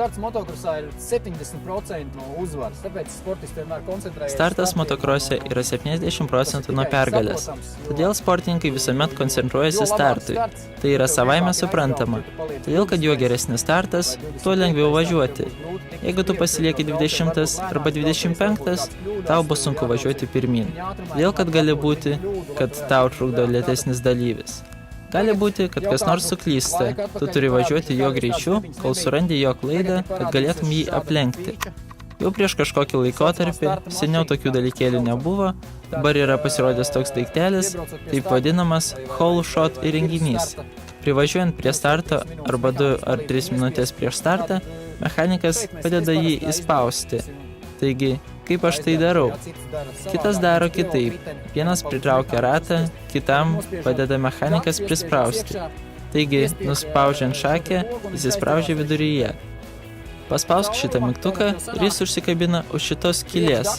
starts motokrosā ir 70% no uzvaras, tāpēc sportisti vienmēr koncentrējas. Startas motokrose yra 70% nuo pergalės. Todėl sportininkai visuomet koncentruojasi startui. Tai yra savaime suprantama. Todėl, kad juo geresnis startas, tuo lengviau važiuoti. Jeigu tu pasilieki 20 arba 25, tau bus sunku važiuoti pirmin. Todėl, kad gali būti, kad tau trukdo lėtesnis dalyvis. Gali būti, kad kas nors suklysta. Tu turi važiuoti jo greičiu, kol surandi jo klaidą, kad galėtum jį aplenkti. Jau prieš kažkokį laikotarpį, seniau tokių dalykėlių nebuvo, dabar yra pasirodęs toks daiktelis, taip vadinamas hole shot įrenginys. Privažiuojant prie starto arba 2 ar 3 minutės prieš startą, mechanikas padeda jį įspausti. Taigi, kaip aš tai darau? Kitas daro kitaip. Vienas pritraukia ratą, kitam padeda mechanikas prisprausti. Taigi, nuspaudžiant šakę, įsispraudžia viduryje. Paspausk šitą mygtuką ir jis užsikabina už šitos skylės.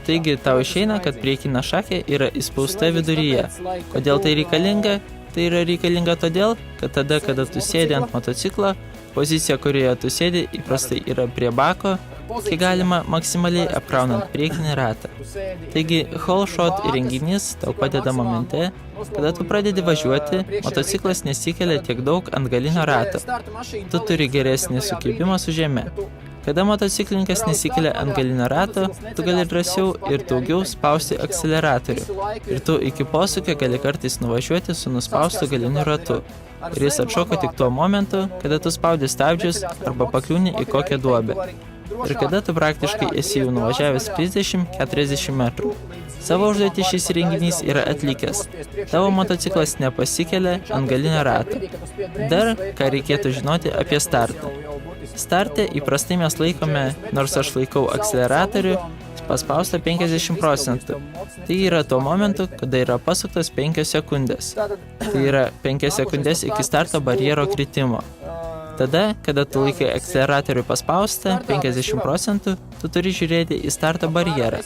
Taigi, tau išeina, kad priekinė šakė yra įspausta viduryje. Kodėl tai reikalinga? Tai yra reikalinga todėl, kad tada, kada tu sėdi ant motociklo, pozicija, kurioje tu sėdi, įprastai yra prie bako, kai galima maksimaliai apkraunant priekinį ratą. Taigi, hole shot įrenginys tau padeda momente, kada tu pradedi važiuoti, motociklas nesikelia tiek daug ant galinio rato. Tu turi geresnį sukibimą su žeme. Kada motociklininkas nesikelia ant galinio rato, tu gali drąsiau ir daugiau spausti akceleratorių. Ir tu iki posūkio gali kartais nuvažiuoti su nuspaustu galiniu ratu. Ir jis atšoka tik tuo momentu, kada tu spaudi stabdžius arba pakliūni į kokią duobę. Ir kada tu praktiškai esi jau nuvažiavęs 30-40 metrų. Savo užduotį šis įrenginys yra atlikęs. Tavo motociklas nepasikelia ant galinio rato. Dar, ką reikėtų žinoti apie startą. Starte įprastai mes laikome, nors aš laikau akceleratorių, paspaustą 50%. Tai yra tuo momentu, kada yra pasuktas 5 sekundės. Tai yra 5 sekundės iki starto barjero kritimo. Tada, kada tu laikai akceleratorių paspaustą 50%, tu turi žiūrėti į starto barjerą.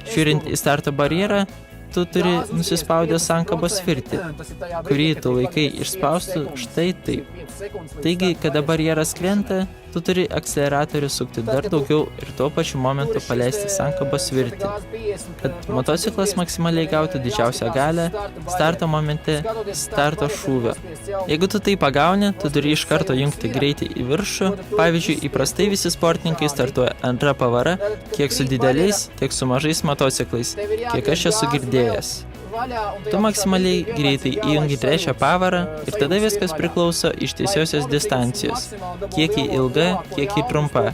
Žiūrint į starto barjerą, tu turi nusispaudęs sankabos svirtį, kurį tu laikai išspaustų štai taip. Taigi, kada barjeras krenta, tu turi akceleratorių sukti dar daugiau ir tuo pačiu momentu paleisti sankabos svirtį, kad motociklas maksimaliai gautų didžiausią galią starto momente starto šūvio. Jeigu tu tai pagauni, tu turi iš karto jungti greitį į viršų. Pavyzdžiui, įprastai visi sportininkai startuoja antra pavara, kiek su dideliais, tiek su mažais motociklais, kiek aš esu girdėjęs. Tu maksimaliai greitai įjungi trečią pavarą ir tada viskas priklauso iš tiesiosios distancijos. Kiek ji ilga, kiek ji trumpa,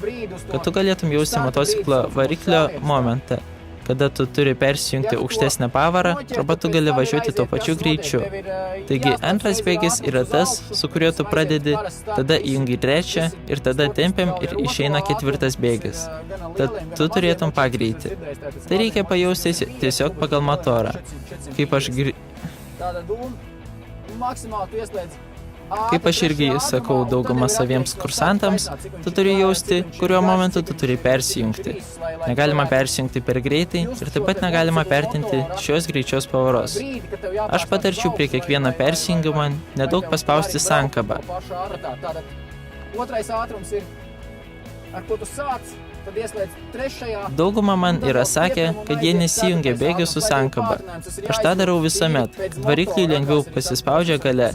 kad tu galėtum jausti motociklo variklio momentą, kada tu turi persijungti aukštesnę pavarą arba tu gali važiuoti tuo pačiu greičiu. Taigi antras bėgis yra tas, su kuriuo tu pradedi, tada įjungi trečią ir tada tempiam ir išeina ketvirtas bėgis. Tad tu turėtum pagreitį. Tai reikia pajausti tiesiog pagal motorą. Kaip aš irgi sakau daugumą saviems kursantams, tu turi jausti, kuriuo momentu tu turi persijungti. Negalima persijungti per greitai ir taip pat negalima pertinti šios greičios pavaros. Aš patarčiau prie kiekvieno persijungimo nedaug paspausti sankabą. Dauguma man yra sakę, kad jie nesijungia bėgių su sankaba. Aš tą darau visuomet. Varikliui lengviau pasispaudžia gale.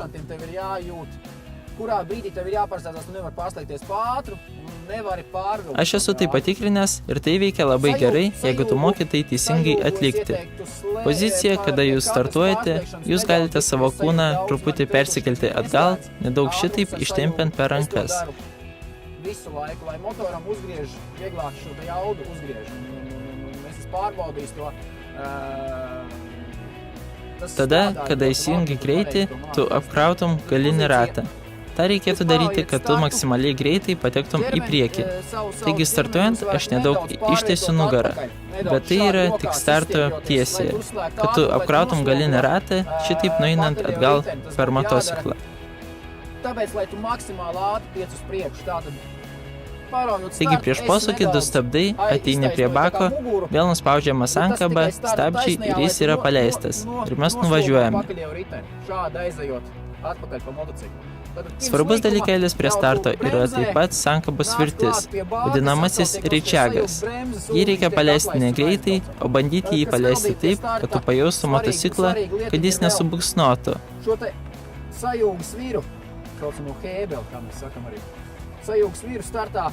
Aš esu tai patikrinęs ir tai veikia labai gerai, jeigu tu moki tai teisingai atlikti. Pozicija, kada jūs startuojate, jūs galite savo kūną truputį persikelti atgal, nedaug šitaip ištempiant per rankas. Visu laiku, lai motoram uzgriež, vieglāk šo jaudu uzgriež. Es pārbaudīju to. Tada, kada įsijungi greitį, tu apkrautum galinį ratą. Ta reikėtų daryti, kad tu maksimaliai greitai patektum į priekį. Taigi startuojant, aš nedaug ištiesiu nugarą, bet tai yra tik starto tiesėje, kad tu apkrautum galinį ratą, šitaip nueinant atgal per motociklą. Tāpēc, lai tu maksimāli ātri tiec uz priekšu, Taigi prieš posūkį du stabdai, ateini prie bako, vėl nuspaudžiama sankaba, stabdžiai ir jis yra paleistas. Ir mes nuvažiuojame. Svarbus dalykėlis prie starto yra taip pat sankabos svirtis, vadinamasis ryčiagas. Jį reikia paleisti negreitai, o bandyti jį paleisti taip, kad tu pajaustum motociklą, kad jis nesubuksnuotų. Šo te sajūgas vīru, kaucamo hēbeli, kā mēs sakam arī. Sajūgas vīru startā.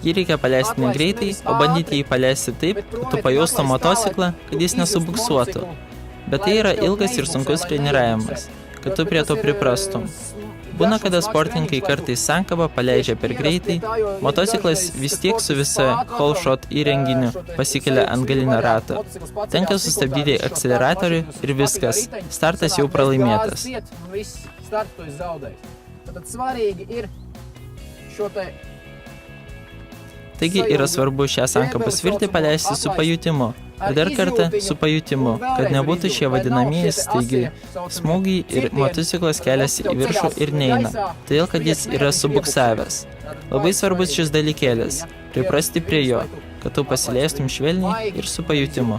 Jį reikia paleisti negreitai, o bandyti jį paleisti taip, kad tu pajaustum motociklą, kad jis nesubuksuotų. Bet tai yra ilgas ir sunkus treniravimas, kad tu prie to priprastum. Būna, kada sportininkai kartais sankabą paleidžia per greitai, motociklas vis tiek su visa whole-shot įrenginiu pasikelia ant galinio rato. Tenka sustabdyti akceleratorių ir viskas, startas jau pralaimėtas. Taigi yra svarbu šią sankabą svirtį paleisti su pajutimu. Ir dar kartą su pajutimu, kad nebūtų šie vadinamieji staigi smūgiai ir motociklas keliasi į viršų ir neina, todėl kad jis yra subuksavęs. Labai svarbus šis dalykėlis – priprasti prie jo, kad tu pasileistum švelniai ir su pajutimu.